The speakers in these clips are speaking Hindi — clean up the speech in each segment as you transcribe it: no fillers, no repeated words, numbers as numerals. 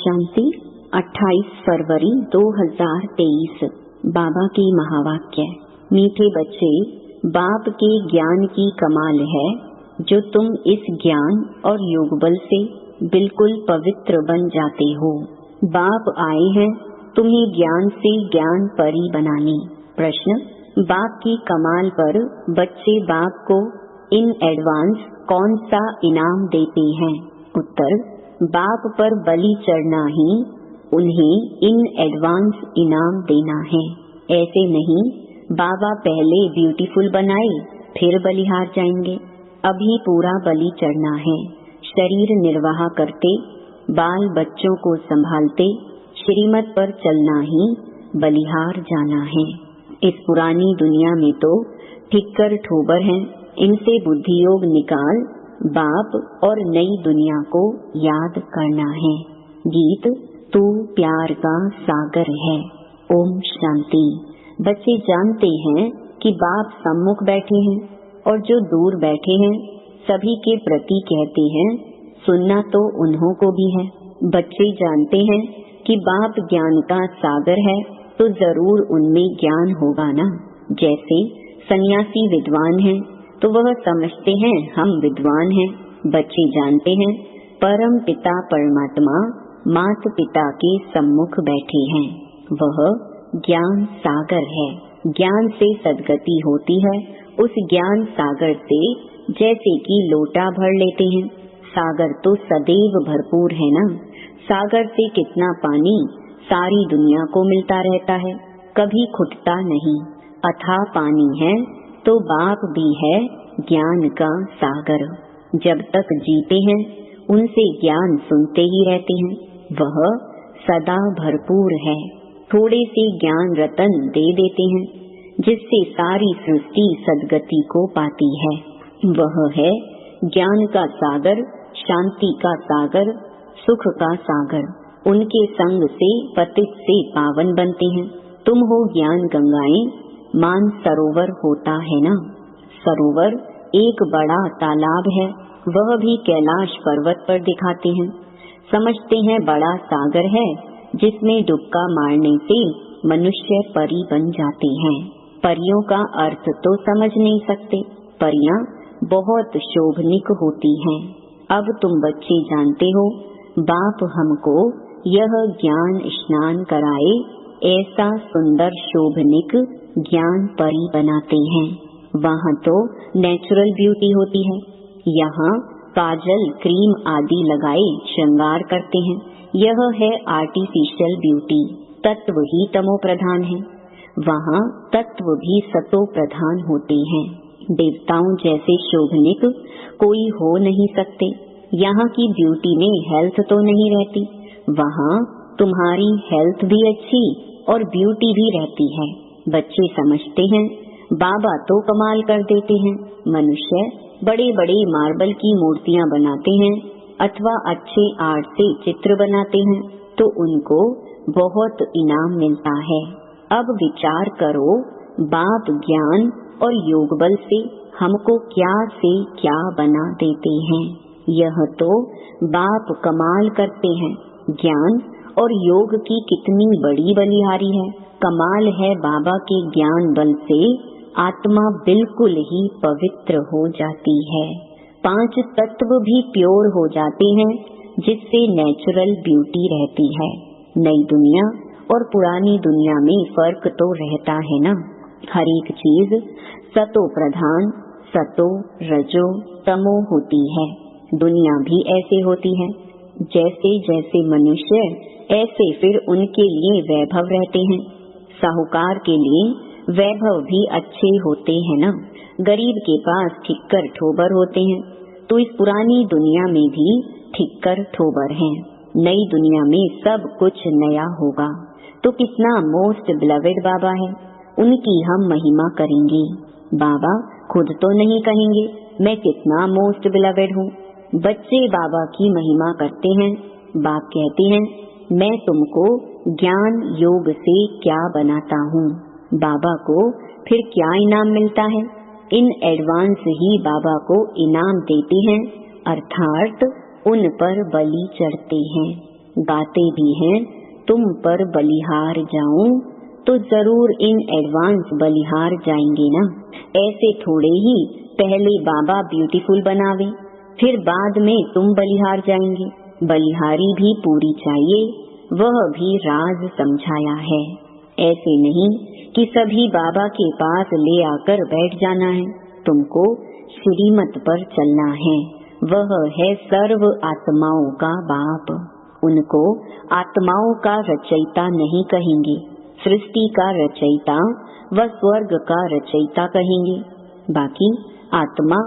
शांति 28 फरवरी 2023। बाबा की महावाक्य। मीठे बच्चे, बाप के ज्ञान की कमाल है जो तुम इस ज्ञान और योग बल से बिल्कुल पवित्र बन जाते हो। बाप आए हैं तुम्हें ज्ञान से ज्ञान परी बनाने। प्रश्न, बाप की कमाल पर बच्चे बाप को इन एडवांस कौन सा इनाम देते हैं? उत्तर, बाप पर बलि चढ़ना ही उन्हें इन एडवांस इनाम देना है। ऐसे नहीं बाबा पहले ब्यूटीफुल बनाए फिर बलिहार जाएंगे। अभी पूरा बलि चढ़ना है। शरीर निर्वाह करते, बाल बच्चों को संभालते, श्रीमत पर चलना ही बलिहार जाना है। इस पुरानी दुनिया में तो ठिक्कर ठोबर हैं, इनसे बुद्धि योग निकाल बाप और नई दुनिया को याद करना है। गीत, तू प्यार का सागर है। ओम शांति। बच्चे जानते हैं कि बाप सम्मुख बैठे हैं और जो दूर बैठे हैं सभी के प्रति कहते हैं सुनना तो उन्हों को भी है। बच्चे जानते हैं कि बाप ज्ञान का सागर है तो जरूर उनमें ज्ञान होगा ना। जैसे सन्यासी विद्वान हैं तो वह समझते हैं हम विद्वान हैं। बच्चे जानते हैं परम पिता परमात्मा माता पिता के सम्मुख बैठे हैं। वह ज्ञान सागर है। ज्ञान से सद्गति होती है। उस ज्ञान सागर से जैसे कि लोटा भर लेते हैं। सागर तो सदैव भरपूर है ना। सागर से कितना पानी सारी दुनिया को मिलता रहता है, कभी खुटता नहीं। अथाह पानी है तो बाप भी है ज्ञान का सागर। जब तक जीते हैं उनसे ज्ञान सुनते ही रहते हैं। वह सदा भरपूर है। थोड़े से ज्ञान रतन दे देते हैं जिससे सारी सृष्टि सद्गति को पाती है। वह है ज्ञान का सागर, शांति का सागर, सुख का सागर। उनके संग से पतित से पावन बनते हैं। तुम हो ज्ञान गंगाएं, मान सरोवर होता है ना। सरोवर एक बड़ा तालाब है, वह भी कैलाश पर्वत पर दिखाते हैं। समझते हैं बड़ा सागर है जिसमें डुबका मारने से मनुष्य परी बन जाते हैं। परियों का अर्थ तो समझ नहीं सकते। परियां बहुत शोभनिक होती हैं। अब तुम बच्चे जानते हो बाप हमको यह ज्ञान स्नान कराए ऐसा सुंदर शोभनिक ज्ञान परी बनाते हैं। वहाँ तो नेचुरल ब्यूटी होती है। यहाँ काजल क्रीम आदि लगाए श्रृंगार करते हैं। यह है आर्टिफिशियल ब्यूटी। तत्व ही तमो प्रधान है। वहाँ तत्व भी सतो प्रधान होते हैं। देवताओं जैसे शोभनिक कोई हो नहीं सकते। यहाँ की ब्यूटी में हेल्थ तो नहीं रहती। वहाँ तुम्हारी हेल्थ भी अच्छी और ब्यूटी भी रहती है। बच्चे समझते हैं बाबा तो कमाल कर देते हैं। मनुष्य बड़े बड़े मार्बल की मूर्तियाँ बनाते हैं अथवा अच्छे आर्ट से चित्र बनाते हैं तो उनको बहुत इनाम मिलता है। अब विचार करो बाप ज्ञान और योग बल से हमको क्या से क्या बना देते हैं। यह तो बाप कमाल करते हैं। ज्ञान और योग की कितनी बड़ी बलिहारी है। कमाल है बाबा के ज्ञान बल से आत्मा बिल्कुल ही पवित्र हो जाती है। 5 तत्व भी प्योर हो जाते हैं जिससे नेचुरल ब्यूटी रहती है। नई दुनिया और पुरानी दुनिया में फर्क तो रहता है ना। हर एक चीज सतो प्रधान, सतो रजो तमो होती है। दुनिया भी ऐसे होती है। जैसे जैसे मनुष्य ऐसे फिर उनके लिए वैभव रहते हैं। साहूकार के लिए वैभव भी अच्छे होते हैं ना। गरीब के पास ठिक्कर ठोबर होते हैं तो इस पुरानी दुनिया में भी ठिक्कर ठोबर हैं। नई दुनिया में सब कुछ नया होगा तो कितना मोस्ट बिलवेड बाबा है, उनकी हम महिमा करेंगे। बाबा खुद तो नहीं कहेंगे मैं कितना मोस्ट बिलवेड हूँ। बच्चे बाबा की महिमा करते हैं। बाप कहते हैं मैं तुमको ज्ञान योग से क्या बनाता हूँ। बाबा को फिर क्या इनाम मिलता है? इन एडवांस ही बाबा को इनाम देते हैं, अर्थात उन पर बलि चढ़ते हैं। गाते भी हैं तुम पर बलिहार जाऊं, तो जरूर इन एडवांस बलिहार जाएंगे ना। ऐसे थोड़े ही पहले बाबा ब्यूटीफुल बनावे, फिर बाद में तुम बलिहार जाएंगे। बलिहारी भी पूरी चाहिए, वह भी राज समझाया है। ऐसे नहीं कि सभी बाबा के पास ले आकर बैठ जाना है, तुमको श्रीमत पर चलना है। वह है सर्व आत्माओं का बाप। उनको आत्माओं का रचयिता नहीं कहेंगे, सृष्टि का रचयिता व स्वर्ग का रचयिता कहेंगे। बाकी आत्मा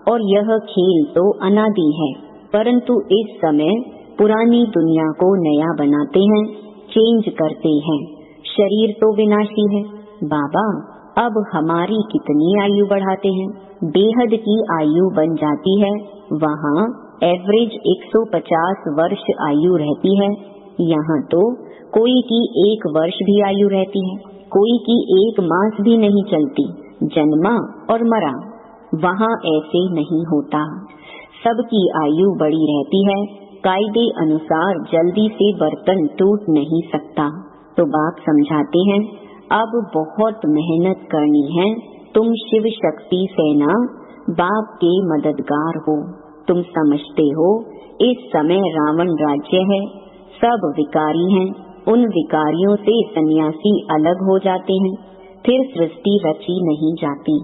और यह खेल तो अनादि है, परंतु इस समय पुरानी दुनिया को नया बनाते हैं, चेंज करते हैं। शरीर तो विनाशी है। बाबा अब हमारी कितनी आयु बढ़ाते हैं, बेहद की आयु बन जाती है। वहाँ एवरेज 150 वर्ष आयु रहती है, यहाँ तो कोई की 1 वर्ष भी आयु रहती है, कोई की 1 मास भी नहीं चलती, जन्मा और मरा। वहाँ ऐसे नहीं होता, सबकी आयु बड़ी रहती है। कायदे अनुसार जल्दी से बर्तन टूट नहीं सकता। तो बाप समझाते हैं अब बहुत मेहनत करनी है। तुम शिव शक्ति सेना बाप के मददगार हो। तुम समझते हो इस समय रावण राज्य है, सब विकारी हैं। उन विकारियों से सन्यासी अलग हो जाते हैं, फिर सृष्टि रची नहीं जाती।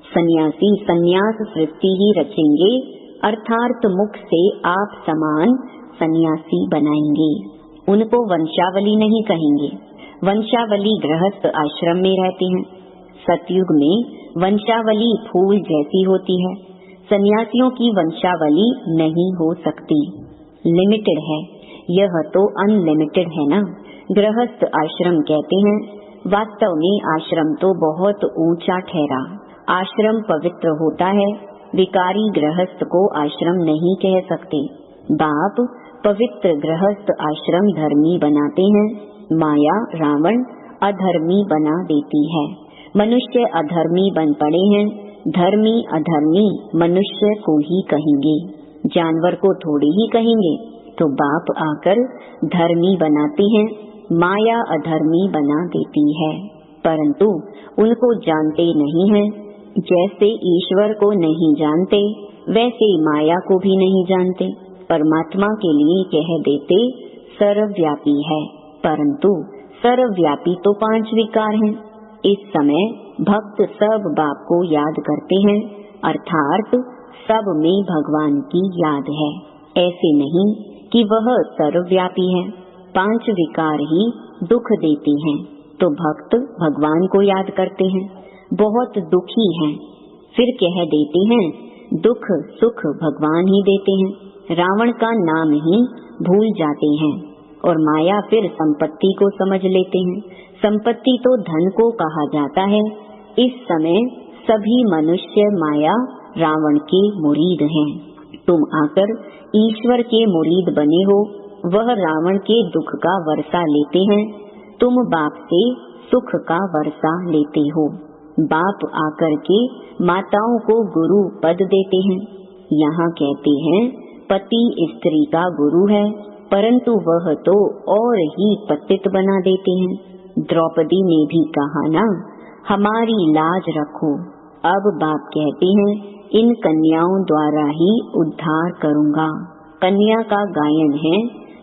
सन्यासी सन्यास सृष्टि ही रचेंगे, अर्थात मुख से आप समान सन्यासी बनाएंगे। उनको वंशावली नहीं कहेंगे, वंशावली गृहस्थ आश्रम में रहते हैं। सतयुग में वंशावली फूल जैसी होती है, सन्यासियों की वंशावली नहीं हो सकती, लिमिटेड है। यह तो अनलिमिटेड है ना। गृहस्थ आश्रम कहते हैं, वास्तव में आश्रम तो बहुत ऊंचा ठहरा। आश्रम पवित्र होता है, विकारी गृहस्थ को आश्रम नहीं कह सकते। बाप पवित्र गृहस्थ आश्रम धर्मी बनाते हैं, माया रावण अधर्मी बना देती है। मनुष्य अधर्मी बन पड़े हैं, धर्मी अधर्मी मनुष्य को ही कहेंगे, जानवर को थोड़ी ही कहेंगे। तो बाप आकर धर्मी बनाते हैं, माया अधर्मी बना देती है, परंतु उनको जानते नहीं हैं। जैसे ईश्वर को नहीं जानते, वैसे माया को भी नहीं जानते। परमात्मा के लिए कह देते सर्वव्यापी है, परंतु सर्वव्यापी तो 5 विकार हैं। इस समय भक्त सब बाप को याद करते हैं, अर्थात सब में भगवान की याद है। ऐसे नहीं कि वह सर्वव्यापी है। 5 विकार ही दुख देती हैं, तो भक्त भगवान को याद करते हैं। बहुत दुखी हैं, फिर कह देते हैं दुख सुख भगवान ही देते हैं। रावण का नाम ही भूल जाते हैं और माया फिर संपत्ति को समझ लेते हैं। संपत्ति तो धन को कहा जाता है। इस समय सभी मनुष्य माया रावण के मुरीद हैं। तुम आकर ईश्वर के मुरीद बने हो, वह रावण के दुख का वर्षा लेते हैं, तुम बाप से सुख का वर्षा लेते हो। बाप आकर के माताओं को गुरु पद देते हैं। यहाँ कहते हैं पति स्त्री का गुरु है, परंतु वह तो और ही पतित बना देते हैं। द्रौपदी ने भी कहा ना, हमारी लाज रखो। अब बाप कहते हैं इन कन्याओं द्वारा ही उद्धार करूँगा। कन्या का गायन है,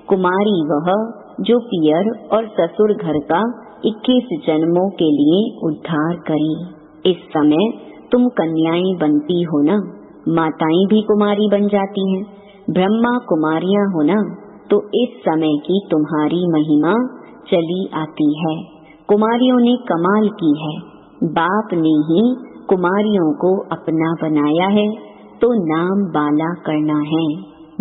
कुमारी वह जो पियर और ससुर घर का 21 जन्मों के लिए उद्धार करी। इस समय तुम कन्याएं बनती हो ना, माताएं भी कुमारी बन जाती हैं। ब्रह्मा कुमारियां हो ना, तो इस समय की तुम्हारी महिमा चली आती है। कुमारियों ने कमाल की है, बाप ने ही कुमारियों को अपना बनाया है, तो नाम बाला करना है।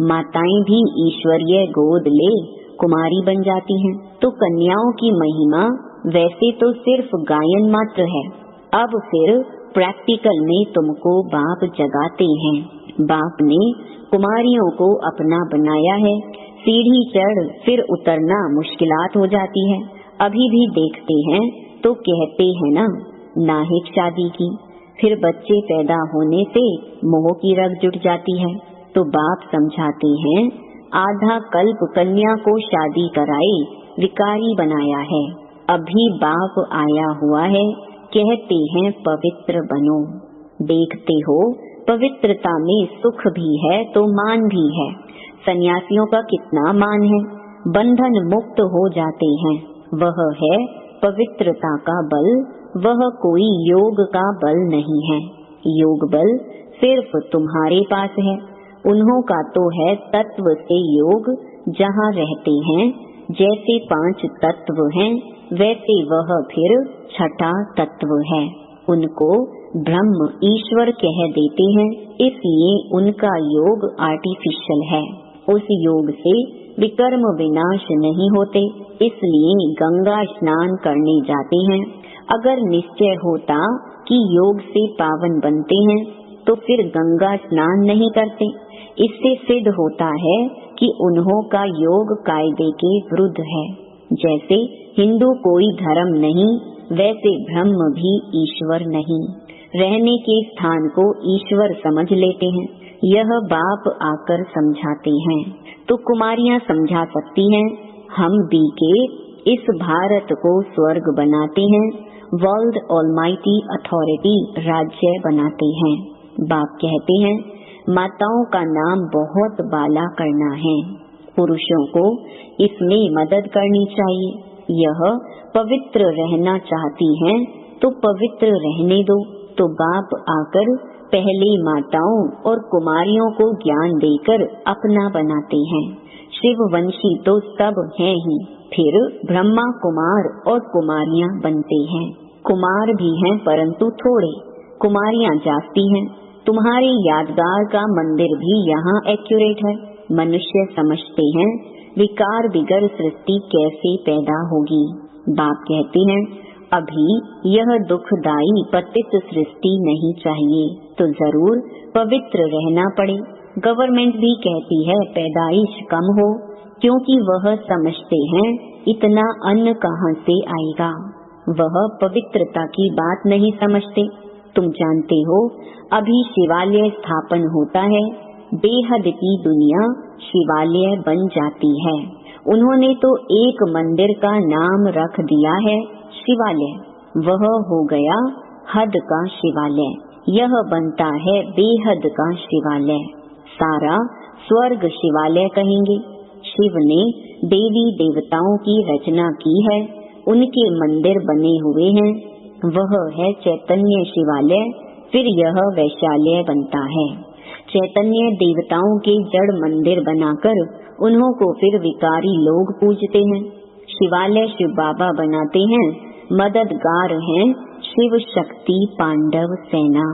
माताएं भी ईश्वरीय गोद ले कुमारी बन जाती हैं, तो कन्याओं की महिमा वैसे तो सिर्फ गायन मात्र है। अब फिर प्रैक्टिकल में तुमको बाप जगाते हैं। बाप ने कुमारियों को अपना बनाया है। सीढ़ी चढ़ फिर उतरना मुश्किलात हो जाती है। अभी भी देखते हैं तो कहते हैं ना, नाहिक शादी की, फिर बच्चे पैदा होने से मोह की रग जुट जाती है। तो बाप समझाते हैं आधा कल्प कन्या को शादी कराई विकारी बनाया है। अभी बाप आया हुआ है, कहते हैं पवित्र बनो। देखते हो पवित्रता में सुख भी है तो मान भी है। सन्यासियों का कितना मान है, बंधन मुक्त हो जाते हैं। वह है पवित्रता का बल, वह कोई योग का बल नहीं है। योग बल सिर्फ तुम्हारे पास है, उन्हों का तो है तत्व से योग। जहाँ रहते हैं जैसे 5 तत्व हैं, वैसे वह फिर 6ठा तत्व है। उनको ब्रह्म ईश्वर कह देते हैं, इसलिए उनका योग आर्टिफिशियल है। उस योग से विकर्म विनाश नहीं होते, इसलिए गंगा स्नान करने जाते हैं। अगर निश्चय होता कि योग से पावन बनते हैं तो फिर गंगा स्नान नहीं करते। इससे सिद्ध होता है कि उन्हों का योग कायदे के विरुद्ध है। जैसे हिंदू कोई धर्म नहीं, वैसे ब्रह्म भी ईश्वर नहीं। रहने के स्थान को ईश्वर समझ लेते हैं। यह बाप आकर समझाते हैं तो कुमारियां समझा सकती हैं। हम बीके इस भारत को स्वर्ग बनाते हैं, वर्ल्ड ऑलमाइटी अथॉरिटी राज्य बनाते हैं। बाप कहते हैं माताओं का नाम बहुत बाला करना है, पुरुषों को इसमें मदद करनी चाहिए। यह पवित्र रहना चाहती हैं तो पवित्र रहने दो। तो बाप आकर पहले माताओं और कुमारियों को ज्ञान देकर अपना बनाते हैं। शिववंशी तो सब हैं ही, फिर ब्रह्मा कुमार और कुमारियां बनते हैं। कुमार भी हैं परंतु थोड़े, कुमारियां जाती हैं। तुम्हारे यादगार का मंदिर भी यहाँ एक्यूरेट है। मनुष्य समझते हैं विकार बिगर सृष्टि कैसे पैदा होगी। बाप कहते हैं अभी यह दुखदायी पतित सृष्टि नहीं चाहिए, तो जरूर पवित्र रहना पड़े। गवर्नमेंट भी कहती है पैदाइश कम हो, क्योंकि वह समझते हैं इतना अन्न कहाँ से आएगा। वह पवित्रता की बात नहीं समझते। तुम जानते हो अभी शिवालय स्थापन होता है, बेहद की दुनिया शिवालय बन जाती है। उन्होंने तो एक मंदिर का नाम रख दिया है शिवालय, वह हो गया हद का शिवालय। यह बनता है बेहद का शिवालय, सारा स्वर्ग शिवालय कहेंगे। शिव ने देवी देवताओं की रचना की है, उनके मंदिर बने हुए हैं, वह है चैतन्य शिवालय। फिर यह वैशाल्य बनता है। चैतन्य देवताओं के जड़ मंदिर बनाकर उन्हों को फिर विकारी लोग पूजते हैं। शिवालय शिव बाबा बनाते हैं, मददगार हैं शिव शक्ति पांडव सेना।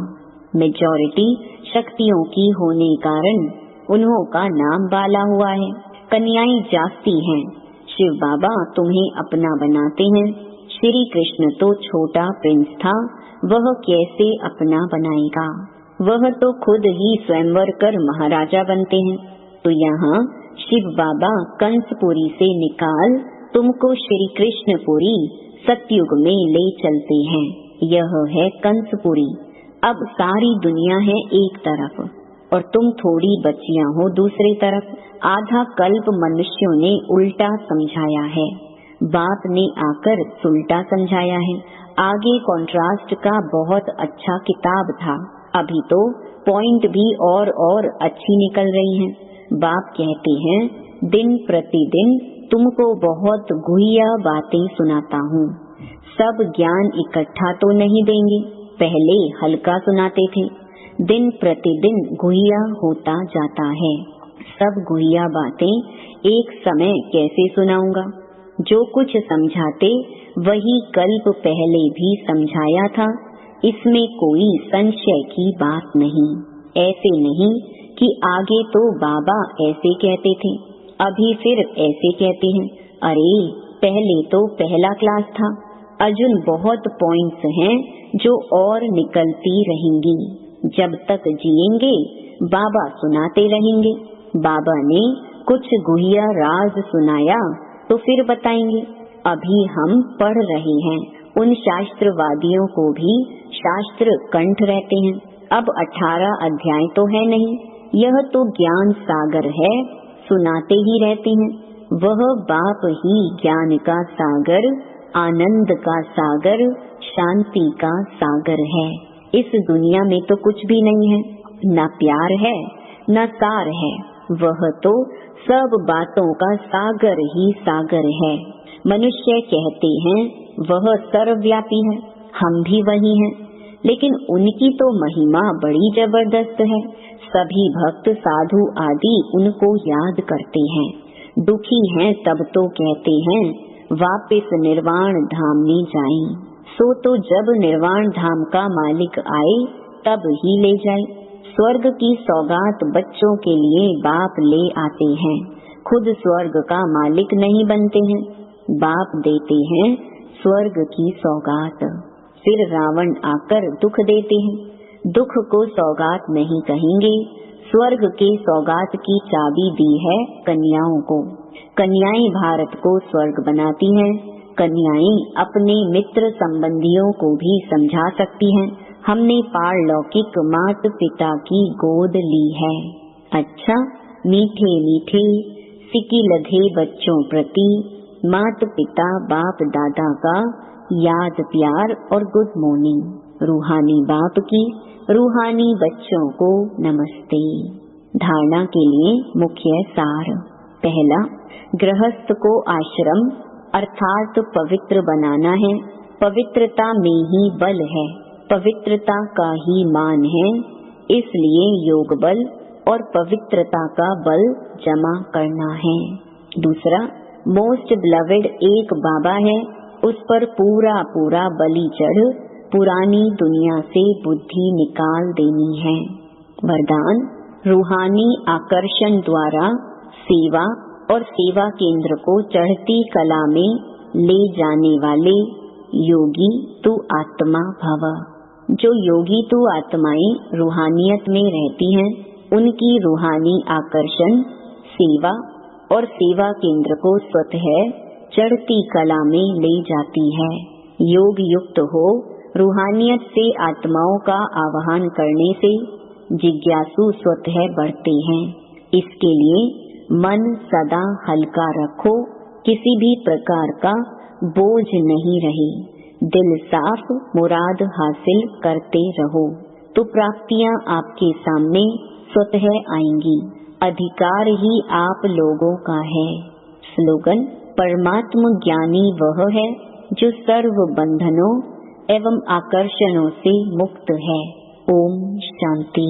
मेजॉरिटी शक्तियों की होने कारण उन्हों का नाम बाला हुआ है। कन्याएं जागती हैं, शिव बाबा तुम्हें अपना बनाते हैं। श्री कृष्ण तो छोटा प्रिंस था, वह कैसे अपना बनाएगा। वह तो खुद ही स्वयंवर कर महाराजा बनते हैं। तो यहाँ शिव बाबा कंसपुरी से निकाल तुमको श्री कृष्णपुरी सतयुग में ले चलते हैं। यह है कंसपुरी। अब सारी दुनिया है एक तरफ और तुम थोड़ी बच्चियां हो दूसरी तरफ। आधा कल्प मनुष्यों ने उल्टा समझाया है, बाप ने आकर सुलटा समझाया है। आगे कॉन्ट्रास्ट का बहुत अच्छा किताब था, अभी तो पॉइंट भी और अच्छी निकल रही हैं। बाप कहते हैं दिन प्रतिदिन तुमको बहुत गुहिया बातें सुनाता हूँ। सब ज्ञान इकट्ठा तो नहीं देंगे, पहले हल्का सुनाते थे, दिन प्रतिदिन गुहिया होता जाता है। सब गुहिया बातें एक समय कैसे सुनाऊंगा। जो कुछ समझाते वही कल्प पहले भी समझाया था, इसमें कोई संशय की बात नहीं। ऐसे नहीं कि आगे तो बाबा ऐसे कहते थे, अभी फिर ऐसे कहते हैं। अरे पहले तो पहला क्लास था, अर्जुन बहुत पॉइंट्स हैं जो और निकलती रहेंगी। जब तक जिएंगे बाबा सुनाते रहेंगे। बाबा ने कुछ गुहिया राज सुनाया तो फिर बताएंगे। अभी हम पढ़ रहे हैं, उन शास्त्रवादियों को भी शास्त्र कंठ रहते हैं। अब 18 अध्याय तो है नहीं, यह तो ज्ञान सागर है, सुनाते ही रहते हैं। वह बाप ही ज्ञान का सागर, आनंद का सागर, शांति का सागर है। इस दुनिया में तो कुछ भी नहीं है, न प्यार है न सार है। वह तो सब बातों का सागर ही सागर है। मनुष्य कहते हैं वह सर्वव्यापी है, हम भी वही हैं, लेकिन उनकी तो महिमा बड़ी जबरदस्त है। सभी भक्त साधु आदि उनको याद करते हैं। दुखी हैं तब तो कहते हैं वापिस निर्वाण धाम में जाएं। सो तो जब निर्वाण धाम का मालिक आए तब ही ले जाए। स्वर्ग की सौगात बच्चों के लिए बाप ले आते हैं, खुद स्वर्ग का मालिक नहीं बनते हैं। बाप देते हैं स्वर्ग की सौगात। फिर रावण आकर दुख देते हैं। दुख को सौगात नहीं कहेंगे। स्वर्ग के सौगात की चाबी दी है कन्याओं को। कन्याएं भारत को स्वर्ग बनाती हैं। कन्याएं अपने मित्र संबंधियों को भी समझा सकती हैं। हमने पारलौकिक मात पिता की गोद ली है। अच्छा, मीठे मीठे सिकी लगे बच्चों प्रति मात पिता बाप दादा का याद प्यार और गुड मॉर्निंग। रूहानी बाप की रूहानी बच्चों को नमस्ते। धारणा के लिए मुख्य सार। पहला, गृहस्थ को आश्रम अर्थात पवित्र बनाना है। पवित्रता में ही बल है, पवित्रता का ही मान है। इसलिए योग बल और पवित्रता का बल जमा करना है। दूसरा, मोस्ट बिलवेड एक बाबा है, उस पर पूरा पूरा बलि चढ़ पुरानी दुनिया से बुद्धि निकाल देनी है। वरदान, रूहानी आकर्षण द्वारा सेवा और सेवा केंद्र को चढ़ती कला में ले जाने वाले योगी तू आत्मा भव। जो योगी तू आत्माएं रूहानियत में रहती हैं, उनकी रूहानी आकर्षण सेवा और सेवा केंद्र को स्वतः चढ़ती कला में ले जाती है। योग युक्त हो रूहानियत से आत्माओं का आवाहन करने से जिज्ञासु स्वतः बढ़ते हैं। इसके लिए मन सदा हल्का रखो, किसी भी प्रकार का बोझ नहीं रहे। दिल साफ, मुराद हासिल करते रहो तो प्राप्तियां आपके सामने स्वतः आएंगी। अधिकार ही आप लोगों का है। स्लोगन, परमात्म ज्ञानी वह है जो सर्व बंधनों एवं आकर्षणों से मुक्त है। ओम शांति।